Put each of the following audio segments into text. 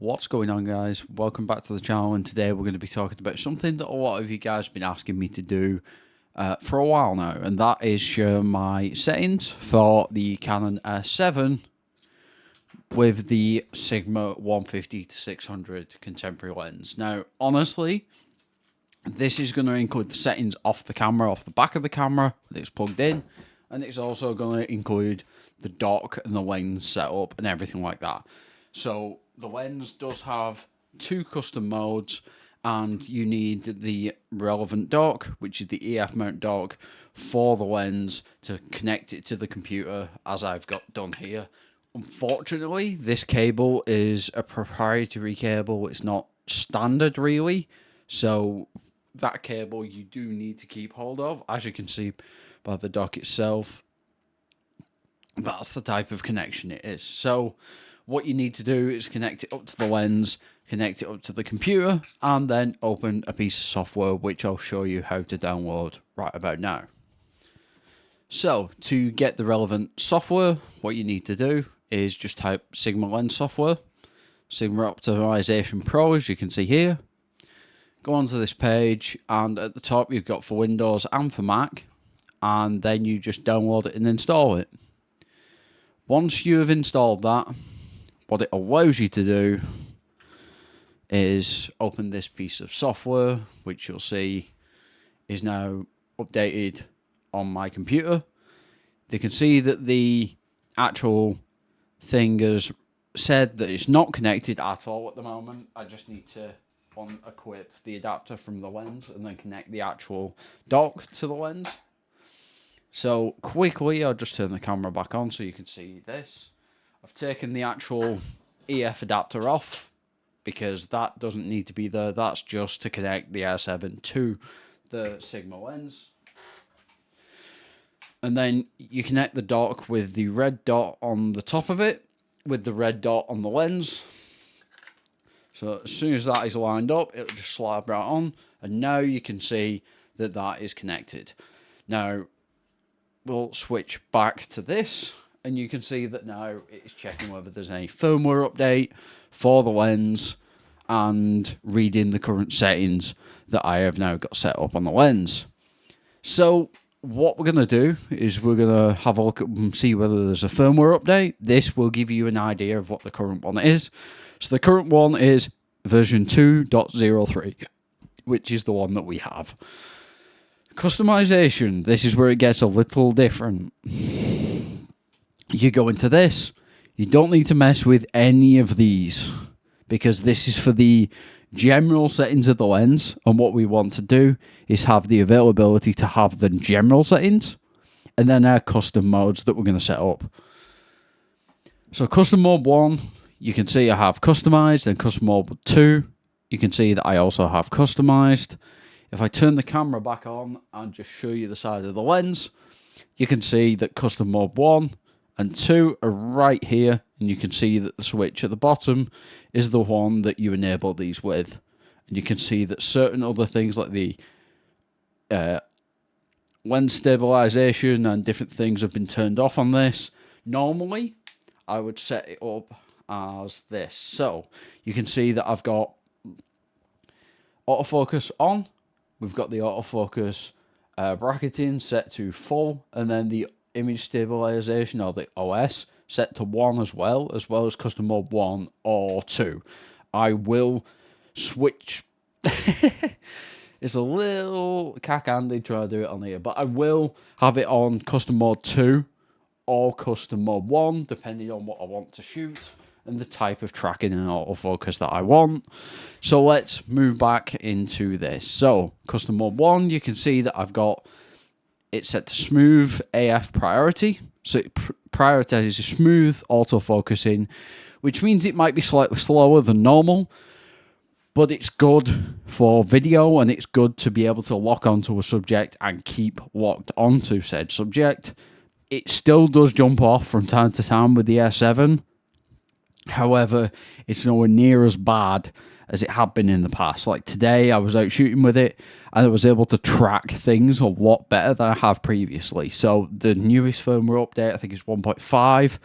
What's going on, guys? Welcome back to the channel, and today we're going to be talking about something that a lot of you guys have been asking me to do for a while now, and that is share my settings for the Canon R7 with the Sigma 150-600 contemporary lens. Now, honestly, this is going to include the settings off the camera, off the back of the camera that it's plugged in, and it's also going to include the dock and the lens setup and everything like that. So the lens does have two custom modes, and you need the relevant dock, which is the EF mount dock, for the lens to connect it to the computer, as I've got done here. Unfortunately, this cable is a proprietary cable. It's not standard, really. So that cable you do need to keep hold of. As you can see by the dock itself, that's the type of connection it is. So what you need to do is connect it up to the lens, connect it up to the computer, and then open a piece of software, which I'll show you how to download right about now. So to get the relevant software, what you need to do is just type Sigma lens software, Sigma Optimisation Pro, as you can see here. Go onto this page, and at the top you've got for Windows and for Mac, and then you just download it and install it. Once you have installed that, what it allows you to do is open this piece of software, which you'll see is now updated on my computer. You can see that the actual thing has said that it's not connected at all at the moment. I just need to unequip the adapter from the lens and then connect the actual dock to the lens. So quickly, I'll just turn the camera back on so you can see this. I've taken the actual EF adapter off because that doesn't need to be there. That's just to connect the R7 to the Sigma lens. And then you connect the dock with the red dot on the top of it, with the red dot on the lens. So as soon as that is lined up, it'll just slide right on. And now you can see that that is connected. Now, we'll switch back to this, and you can see that now it's checking whether there's any firmware update for the lens and reading the current settings that I have now got set up on the lens. So what we're going to do is we're going to have a look at and see whether there's a firmware update. This will give you an idea of what the current one is. So the current one is version 2.03, which is the one that we have. Customization, this is where it gets a little different. You go into this, you don't need to mess with any of these because this is for the general settings of the lens, and what we want to do is have the availability to have the general settings and then our custom modes that we're going to set up. So custom mode 1, you can see I have customized, and custom mode 2, you can see that I also have customized. If I turn the camera back on and just show you the side of the lens, you can see that custom mode 1 and 2 are right here, and you can see that the switch at the bottom is the one that you enable these with. And you can see that certain other things like the lens stabilization and different things have been turned off on this. Normally, I would set it up as this. So you can see that I've got autofocus on. We've got the autofocus bracketing set to full, and then the image stabilization, or the OS, set to 1 as well as custom mode 1 or 2. I will switch. It's a little cack-handy trying to do it on here, but I will have it on custom mode 2 or custom mode 1, depending on what I want to shoot and the type of tracking and autofocus that I want. So let's move back into this. So custom mode 1, you can see that I've got it set to smooth AF priority. So it prioritizes smooth autofocusing, which means it might be slightly slower than normal, but it's good for video, and it's good to be able to lock onto a subject and keep locked onto said subject. It still does jump off from time to time with the R7. However, it's nowhere near as bad as it had been in the past. Like today, I was out shooting with it, and I was able to track things a lot better than I have previously. So the newest firmware update, I think is 1.5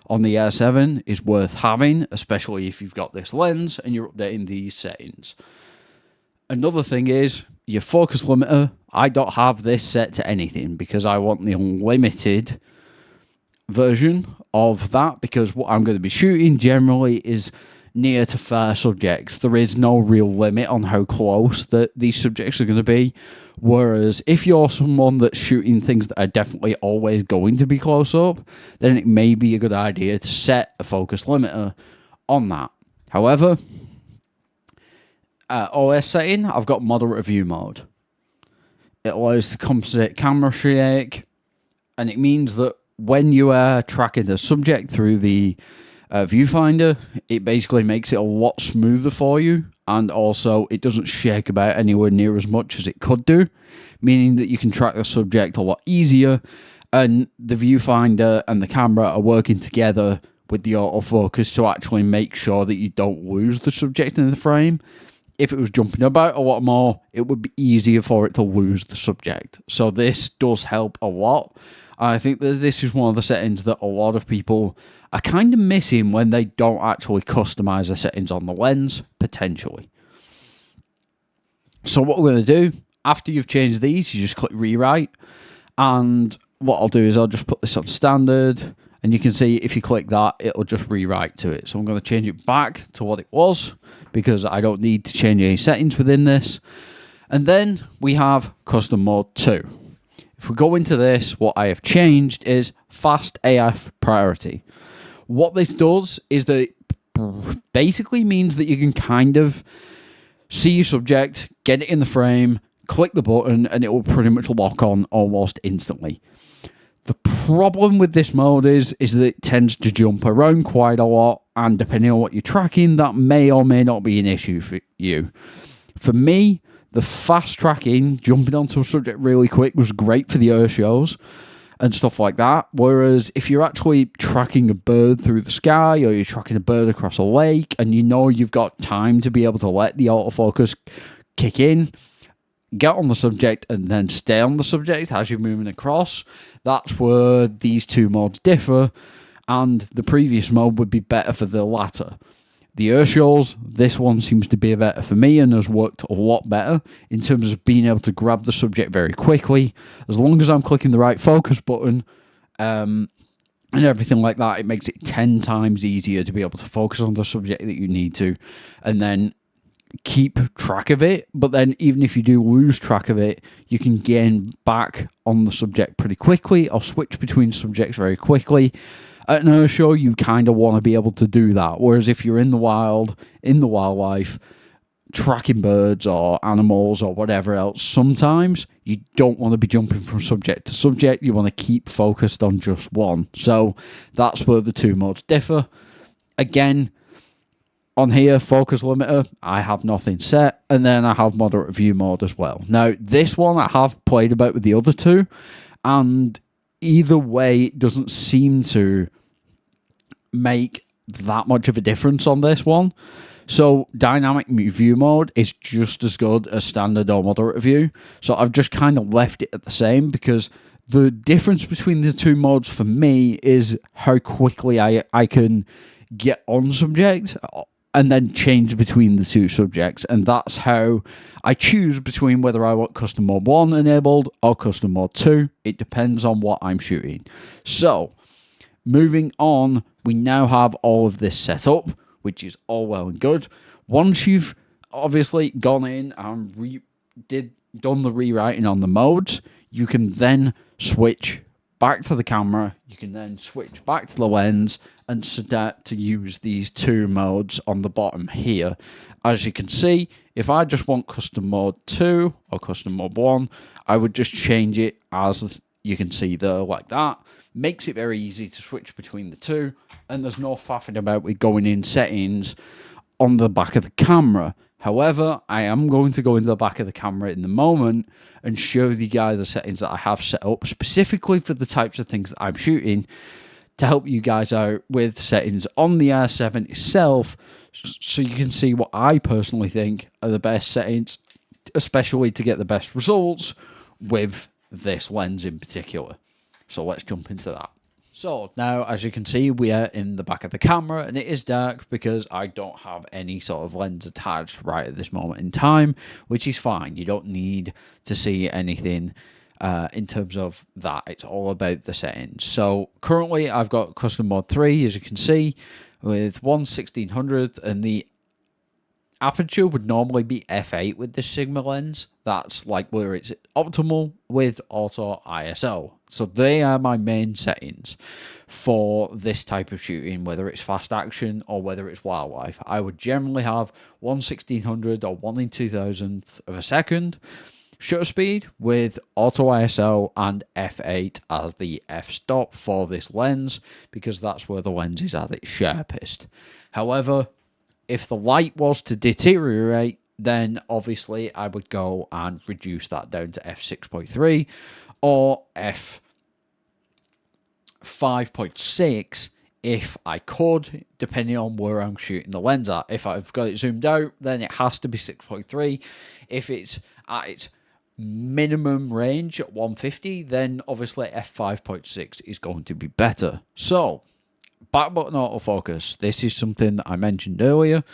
on the R7, is worth having, especially if you've got this lens and you're updating these settings. Another thing is your focus limiter. I don't have this set to anything because I want the unlimited version of that, because what I'm going to be shooting generally is near to far subjects. There is no real limit on how close that these subjects are going to be. Whereas if you're someone that's shooting things that are definitely always going to be close up, then it may be a good idea to set a focus limiter on that. However, OS setting, I've got moderate view mode. It allows the composite camera shake, and it means that when you are tracking the subject through the viewfinder, it basically makes it a lot smoother for you, and also it doesn't shake about anywhere near as much as it could do, meaning that you can track the subject a lot easier, and the viewfinder and the camera are working together with the autofocus to actually make sure that you don't lose the subject in the frame. If it was jumping about a lot more, it would be easier for it to lose the subject. So this does help a lot. I think that this is one of the settings that a lot of people are kind of missing when they don't actually customize the settings on the lens, potentially. So what we're going to do, after you've changed these, you just click rewrite. And what I'll do is I'll just put this on standard. And you can see if you click that, it'll just rewrite to it. So I'm going to change it back to what it was, because I don't need to change any settings within this. And then we have custom mode 2. If we go into this, what I have changed is fast AF priority. What this does is that it basically means that you can kind of see your subject, get it in the frame, click the button, and it will pretty much lock on almost instantly. The problem with this mode is that it tends to jump around quite a lot, and depending on what you're tracking, that may or may not be an issue for you. For me, the fast tracking, jumping onto a subject really quick, was great for the air shows and stuff like that. Whereas if you're actually tracking a bird through the sky, or you're tracking a bird across a lake, and you know you've got time to be able to let the autofocus kick in, get on the subject, and then stay on the subject as you're moving across, that's where these two modes differ, and the previous mode would be better for the latter. The air shows, this one seems to be better for me and has worked a lot better in terms of being able to grab the subject very quickly. As long as I'm clicking the right focus button and everything like that, it makes it 10 times easier to be able to focus on the subject that you need to, and then keep track of it. But then even if you do lose track of it, you can gain back on the subject pretty quickly, or switch between subjects very quickly. At an air show, you kind of want to be able to do that. Whereas if you're in the wild, in the wildlife, tracking birds or animals or whatever else, sometimes you don't want to be jumping from subject to subject. You want to keep focused on just one. So that's where the two modes differ. Again, on here, focus limiter, I have nothing set, and then I have moderate view mode as well. Now, this one I have played about with the other two, and either way, it doesn't seem to make that much of a difference on this one. So dynamic view mode is just as good as standard or moderate view. So I've just kind of left it at the same, because the difference between the two modes for me is how quickly I can get on subject and then change between the two subjects. And that's how I choose between whether I want custom mode 1 enabled or custom mode 2. It depends on what I'm shooting. So moving on, we now have all of this set up, which is all well and good. Once you've obviously gone in and done the rewriting on the modes, you can then switch back to the camera. You can then switch back to the lens and start to use these two modes on the bottom here. As you can see, if I just want custom mode 2 or custom mode 1, I would just change it as you can see there, like that. Makes it very easy to switch between the two, and there's no faffing about with going in settings on the back of the camera. However, I am going to go into the back of the camera in the moment and show you guys the settings that I have set up specifically for the types of things that I'm shooting, to help you guys out with settings on the R7 itself, so you can see what I personally think are the best settings, especially to get the best results with this lens in particular. So let's jump into that. So now, as you can see, we are in the back of the camera, and it is dark because I don't have any sort of lens attached right at this moment in time, which is fine. You don't need to see anything in terms of that. It's all about the settings. So currently I've got custom mode 3, as you can see, with 1/1600, and the aperture would normally be f8 with this Sigma lens. That's like where it's optimal with auto ISO. So they are my main settings for this type of shooting, whether it's fast action or whether it's wildlife. I would generally have 1/1600 or 1 in 2000th of a second shutter speed with auto ISO and f8 as the f-stop for this lens, because that's where the lens is at its sharpest. However, if the light was to deteriorate, then obviously I would go and reduce that down to f6.3 or f5.6 if I could, depending on where I'm shooting the lens at. If I've got it zoomed out, then it has to be 6.3. If it's at its minimum range at 150, then obviously f5.6 is going to be better. So, back button autofocus. This is something that I mentioned earlier.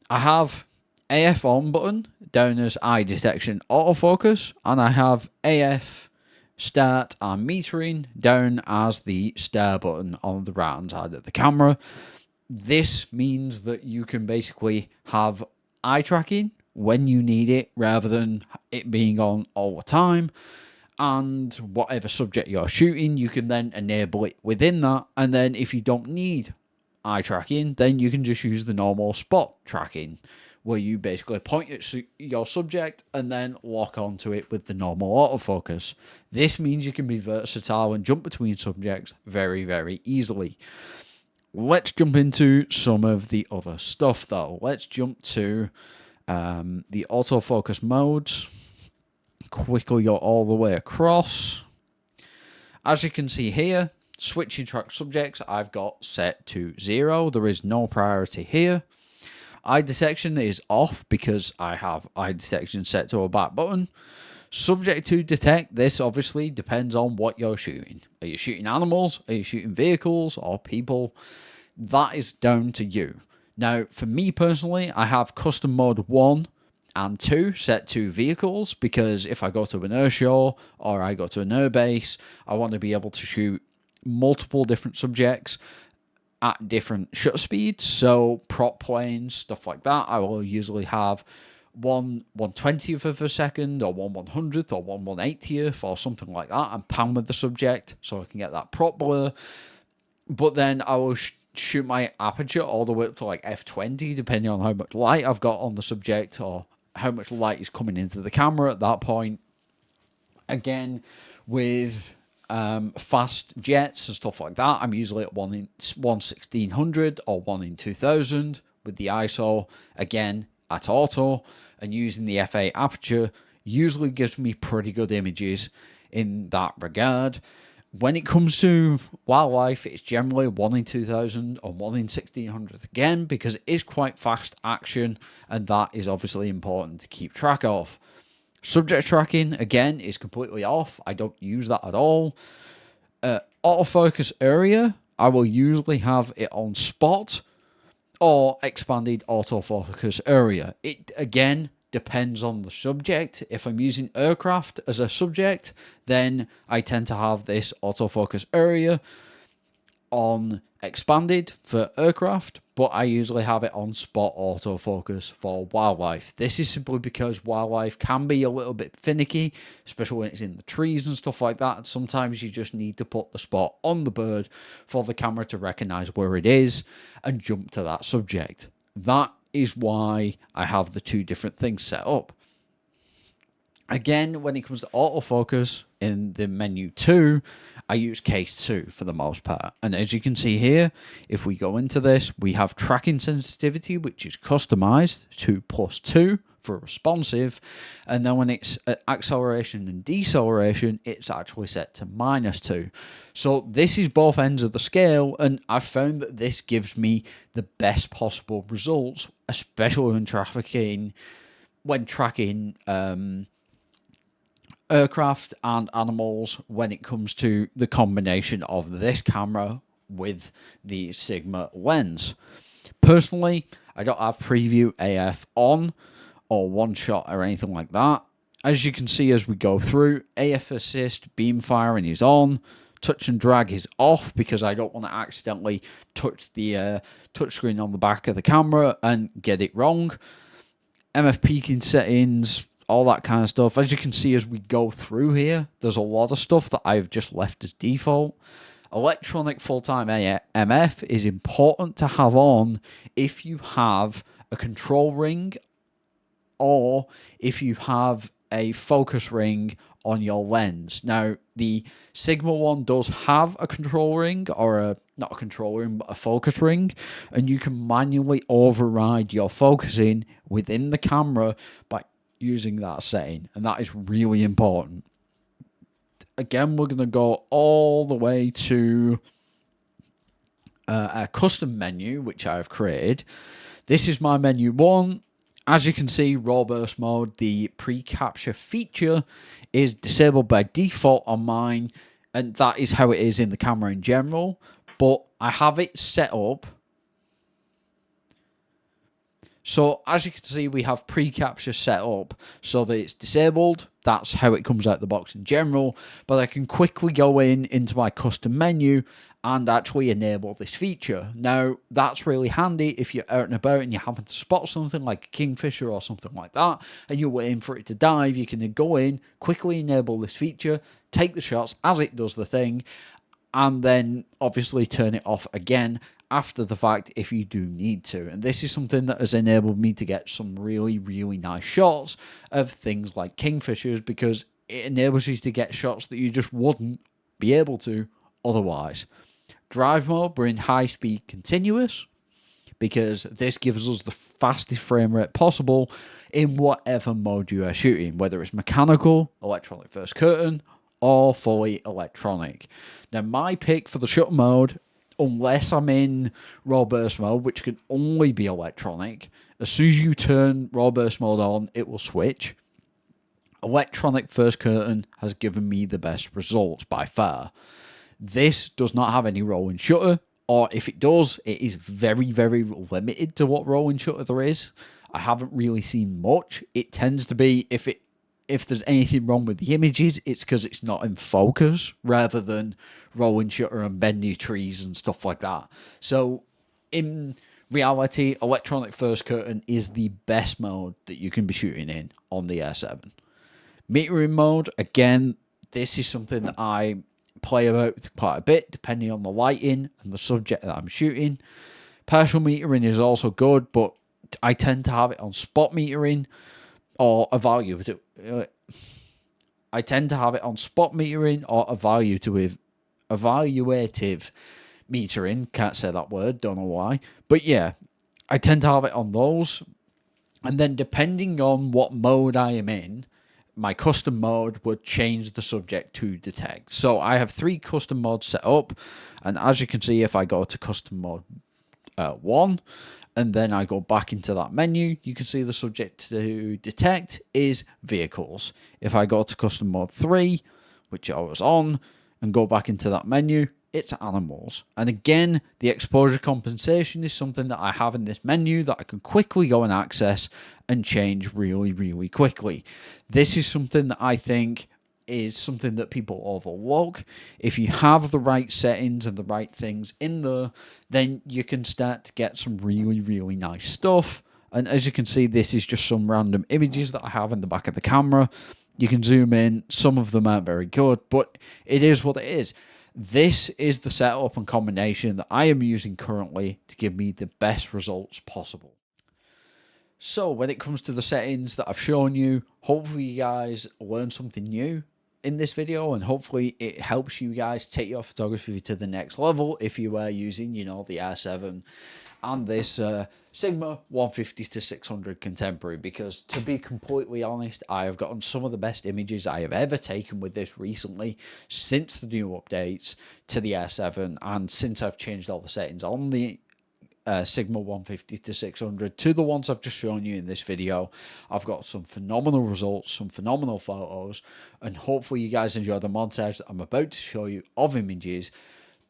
I have AF on button down as eye detection autofocus, and I have AF start and metering down as the star button on the right hand side of the camera. This means that you can basically have eye tracking when you need it rather than it being on all the time. And whatever subject you're shooting, you can then enable it within that. And then if you don't need eye tracking, then you can just use the normal spot tracking, where you basically point at your subject and then lock onto it with the normal autofocus. This means you can be versatile and jump between subjects very, very easily. Let's jump into some of the other stuff though. Let's jump to the autofocus modes. Quickly go all the way across. As you can see here, switching track subjects I've got set to 0. There is no priority here. Eye detection is off because I have eye detection set to a back button. Subject to detect, this obviously depends on what you're shooting. Are you shooting animals? Are you shooting vehicles or people? That is down to you. Now, for me personally, I have custom mode 1 and 2 set to vehicles, because if I go to an air show or I go to an air base, I want to be able to shoot multiple different subjects at different shutter speeds. So prop planes, stuff like that, I will usually have 1/120th of a second or 1/100th or 1/180th or something like that, and pan with the subject so I can get that prop blur. But then I will shoot my aperture all the way up to like f20, depending on how much light I've got on the subject or how much light is coming into the camera at that point. Again, with fast jets and stuff like that, I'm usually at 1 in 1/1600 or 1 in 2000 with the ISO, again at auto, and using the f8 aperture usually gives me pretty good images in that regard. When it comes to wildlife, it's generally 1 in 2000 or 1 in 1600 again, because it is quite fast action, and that is obviously important to keep track of. Subject tracking, again, is completely off. I don't use that at all. Autofocus area, I will usually have it on spot or expanded autofocus area. It, again, depends on the subject. If I'm using aircraft as a subject, then I tend to have this autofocus area on expanded for aircraft, but I usually have it on spot autofocus for wildlife. This is simply because wildlife can be a little bit finicky, especially when it's in the trees and stuff like that. And sometimes you just need to put the spot on the bird for the camera to recognize where it is and jump to that subject. That is why I have the two different things set up. Again, when it comes to autofocus in the menu 2, I use case 2 for the most part. And as you can see here, if we go into this, we have tracking sensitivity, which is customized to +2 for responsive. And then when it's at acceleration and deceleration, it's actually set to -2. So this is both ends of the scale, and I've found that this gives me the best possible results, especially when tracking aircraft and animals, when it comes to the combination of this camera with the Sigma lens. Personally, I don't have preview AF on or one shot or anything like that. As you can see as we go through, AF assist beam firing is on, touch and drag is off because I don't want to accidentally touch the touchscreen on the back of the camera and get it wrong. MF peaking settings, all that kind of stuff. As you can see as we go through here, there's a lot of stuff that I've just left as default. Electronic full-time MF is important to have on if you have a control ring or if you have a focus ring on your lens. Now, the Sigma one does have a control ring, or not a control ring, but a focus ring, and you can manually override your focusing within the camera by using that setting, and that is really important. Again, we're going to go all the way to a custom menu, which I have created. This is my menu 1. As you can see, raw burst mode, the pre-capture feature is disabled by default on mine, and that is how it is in the camera in general, but I have it set up. So as you can see, we have pre-capture set up so that it's disabled. That's how it comes out the box in general, but I can quickly go into my custom menu and actually enable this feature. Now, that's really handy if you're out and about and you happen to spot something like a kingfisher or something like that, and you're waiting for it to dive. You can go in, quickly enable this feature, take the shots as it does the thing, and then obviously turn it off again after the fact if you do need to. And this is something that has enabled me to get some really, really nice shots of things like kingfishers, because it enables you to get shots that you just wouldn't be able to otherwise. Drive mode, we're in high speed continuous, because this gives us the fastest frame rate possible in whatever mode you are shooting, whether it's mechanical, electronic first curtain, or fully electronic. Now, my pick for the shutter mode, unless I'm in raw burst mode, which can only be electronic, as soon as you turn raw burst mode on, it will switch. Electronic first curtain has given me the best results by far. This does not have any rolling shutter, or if it does, it is very, very limited to what rolling shutter there is. I haven't really seen much. It tends to be, if there's anything wrong with the images, it's because it's not in focus, rather than rolling shutter and bendy trees and stuff like that. So, in reality, electronic first curtain is the best mode that you can be shooting in on the R7. Metering mode, again, this is something that I play about quite a bit, depending on the lighting and the subject that I'm shooting. Partial metering is also good, but I tend to have it on spot metering, or evaluative. I tend to have it on spot metering or evaluative metering. Can't say that word, don't know why. But yeah, I tend to have it on those. And then depending on what mode I am in, my custom mode would change the subject to detect. So I have 3 custom modes set up. And as you can see, if I go to custom mode 1, and then I go back into that menu, you can see the subject to detect is vehicles. If I go to custom mode 3, which I was on, and go back into that menu, it's animals. And again, the exposure compensation is something that I have in this menu that I can quickly go and access and change really, really quickly. This is something that I think is something that people overlook. If you have the right settings and the right things in there, then you can start to get some really, really nice stuff. And as you can see, this is just some random images that I have in the back of the camera. You can zoom in. Some of them aren't very good, but it is what it is. This is the setup and combination that I am using currently to give me the best results possible. So when it comes to the settings that I've shown you, hopefully you guys learn something new. in this video, and hopefully it helps you guys take your photography to the next level if you are using, you know, the R7 and this Sigma 150 to 600 contemporary, because to be completely honest, I have gotten some of the best images I have ever taken with this recently since the new updates to the R7, and since I've changed all the settings on the Sigma 150 to 600 to the ones I've just shown you in this video. I've got some phenomenal results, some phenomenal photos, and hopefully you guys enjoy the montage that I'm about to show you of images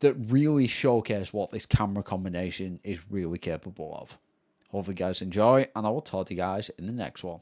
that really showcase what this camera combination is really capable of. Hopefully you guys enjoy, and I will talk to you guys in the next one.